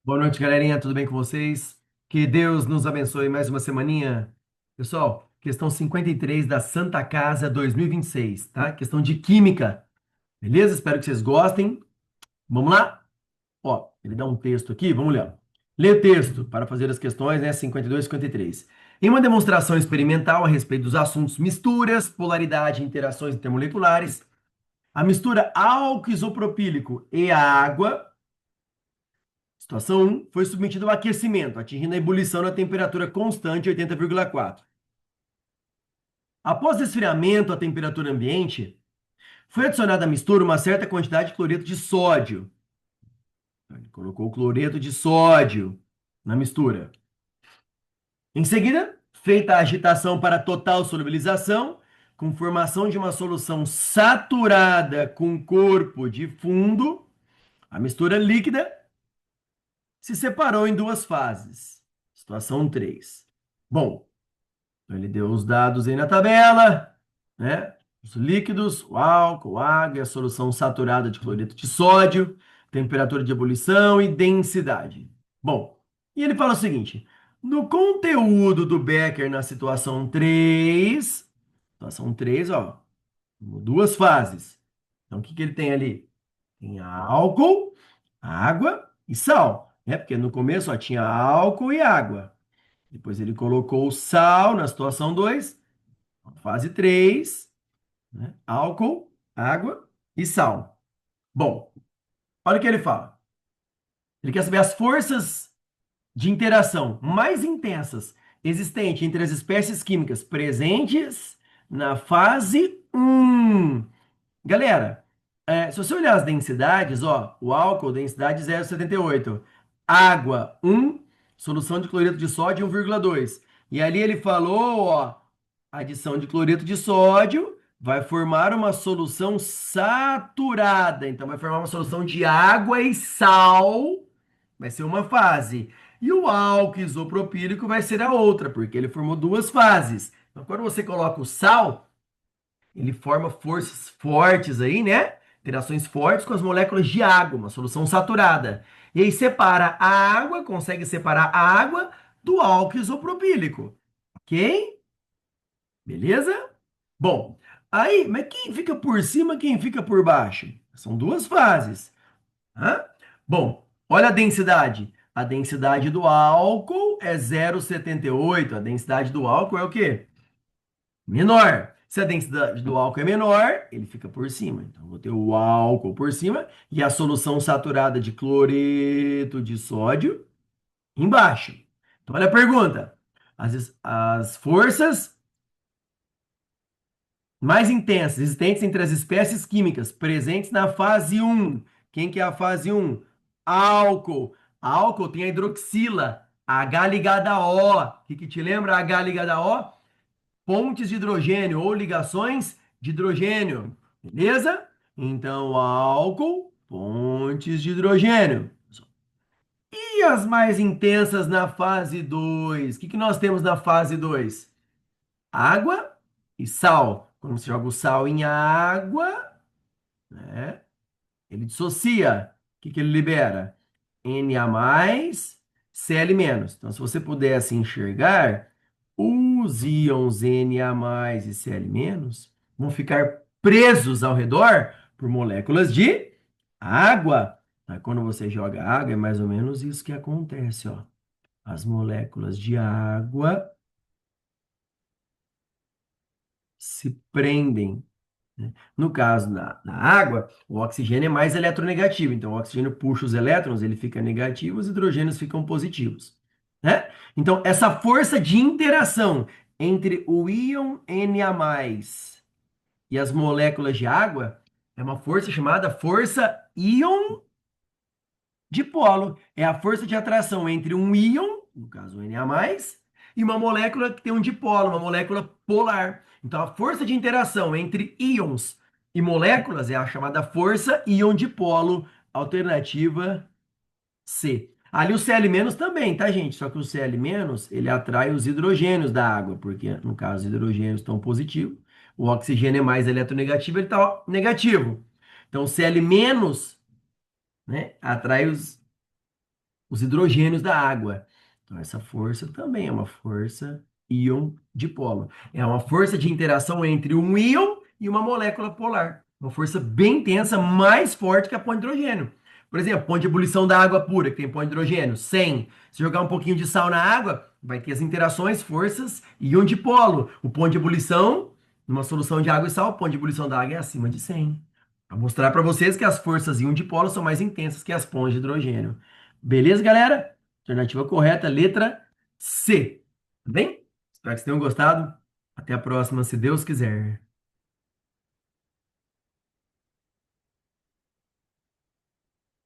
Boa noite, galerinha. Tudo bem com vocês? Que Deus nos abençoe mais uma semaninha. Pessoal, questão 53 da Santa Casa 2026, tá? Questão de química. Beleza? Espero que vocês gostem. Vamos lá? Ó, ele dá um texto aqui, vamos ler. Lê o texto para fazer as questões, né? 52 e 53. Em uma demonstração experimental a respeito dos assuntos misturas, polaridade e interações intermoleculares, a mistura álcool isopropílico e água. Situação um, foi submetido ao aquecimento, atingindo a ebulição na temperatura constante 80,4. Após esfriamento à temperatura ambiente, foi adicionada à mistura uma certa quantidade de cloreto de sódio. Ele colocou o cloreto de sódio na mistura. Em seguida, feita a agitação para total solubilização, com formação de uma solução saturada com corpo de fundo, a mistura líquida se separou em duas fases. Situação 3. Bom, então, ele deu os dados aí na tabela, né? Os líquidos, o álcool, a água e a solução saturada de cloreto de sódio, temperatura de ebulição e densidade. Bom, e ele fala o seguinte: no conteúdo do Becker na situação 3, ó, duas fases. Então, o que que ele tem ali? Tem álcool, água e sal, né? Porque no começo, ó, tinha álcool e água. Depois ele colocou o sal na situação 2. Fase 3, né? Álcool, água e sal. Bom, olha o que ele fala. Ele quer saber as forças de interação mais intensas existentes entre as espécies químicas presentes na fase um. Galera, se você olhar as densidades, ó, o álcool, densidade 0,78. Água, 1. Solução de cloreto de sódio, 1,2. E ali ele falou, ó, adição de cloreto de sódio vai formar uma solução saturada. Então, vai formar uma solução de água e sal. Vai ser uma fase. E o álcool isopropílico vai ser a outra, porque ele formou duas fases. Então, quando você coloca o sal, ele forma forças fortes aí, né? Interações fortes com as moléculas de água, uma solução saturada. E aí separa a água, consegue separar a água do álcool isopropílico. Ok? Beleza? Bom, aí, mas quem fica por cima, quem fica por baixo? São duas fases. Hã? Bom, olha a densidade. A densidade do álcool é 0,78. A densidade do álcool é o quê? Menor. Se a densidade do álcool é menor, ele fica por cima. Então, vou ter o álcool por cima e a solução saturada de cloreto de sódio embaixo. Então, olha a pergunta. As forças mais intensas existentes entre as espécies químicas presentes na fase um. Quem que é a fase um? Álcool. Álcool tem a hidroxila, H ligada a O. O que te lembra H ligada a O? Pontes de hidrogênio ou ligações de hidrogênio. Beleza? Então, álcool, pontes de hidrogênio. E as mais intensas na fase 2? O que nós temos na fase 2? Água e sal. Quando você joga o sal em água, né, ele dissocia. O que ele libera? Na mais, Cl menos. Então, se você pudesse enxergar, os íons Na mais e Cl menos vão ficar presos ao redor por moléculas de água. Tá? Quando você joga água, é mais ou menos isso que acontece, ó. As moléculas de água se prendem, né? No caso da água, o oxigênio é mais eletronegativo. Então, o oxigênio puxa os elétrons, ele fica negativo, os hidrogênios ficam positivos, né? Então, essa força de interação entre o íon Na+ e as moléculas de água é uma força chamada força íon dipolo. É a força de atração entre um íon, no caso o Na+, e uma molécula que tem um dipolo, uma molécula polar. Então, a força de interação entre íons e moléculas é a chamada força íon dipolo, alternativa C. Ali o Cl- também, tá, gente? Só que o Cl- ele atrai os hidrogênios da água, porque no caso os hidrogênios estão positivos, o oxigênio é mais eletronegativo, ele está negativo. Então, o Cl-, né, atrai os os hidrogênios da água. Então, essa força também é uma força íon dipolo. É uma força de interação entre um íon e uma molécula polar. Uma força bem intensa, mais forte que a ponte de hidrogênio. Por exemplo, ponto de ebulição da água pura, que tem ponto de hidrogênio, 100. Se jogar um pouquinho de sal na água, vai ter as interações, forças, íon dipolo. O ponto de ebulição, numa solução de água e sal, o ponto de ebulição da água é acima de 100. Para mostrar para vocês que as forças íon dipolo são mais intensas que as pontes de hidrogênio. Beleza, galera? Alternativa correta, letra C. Tá bem? Espero que vocês tenham gostado. Até a próxima, se Deus quiser.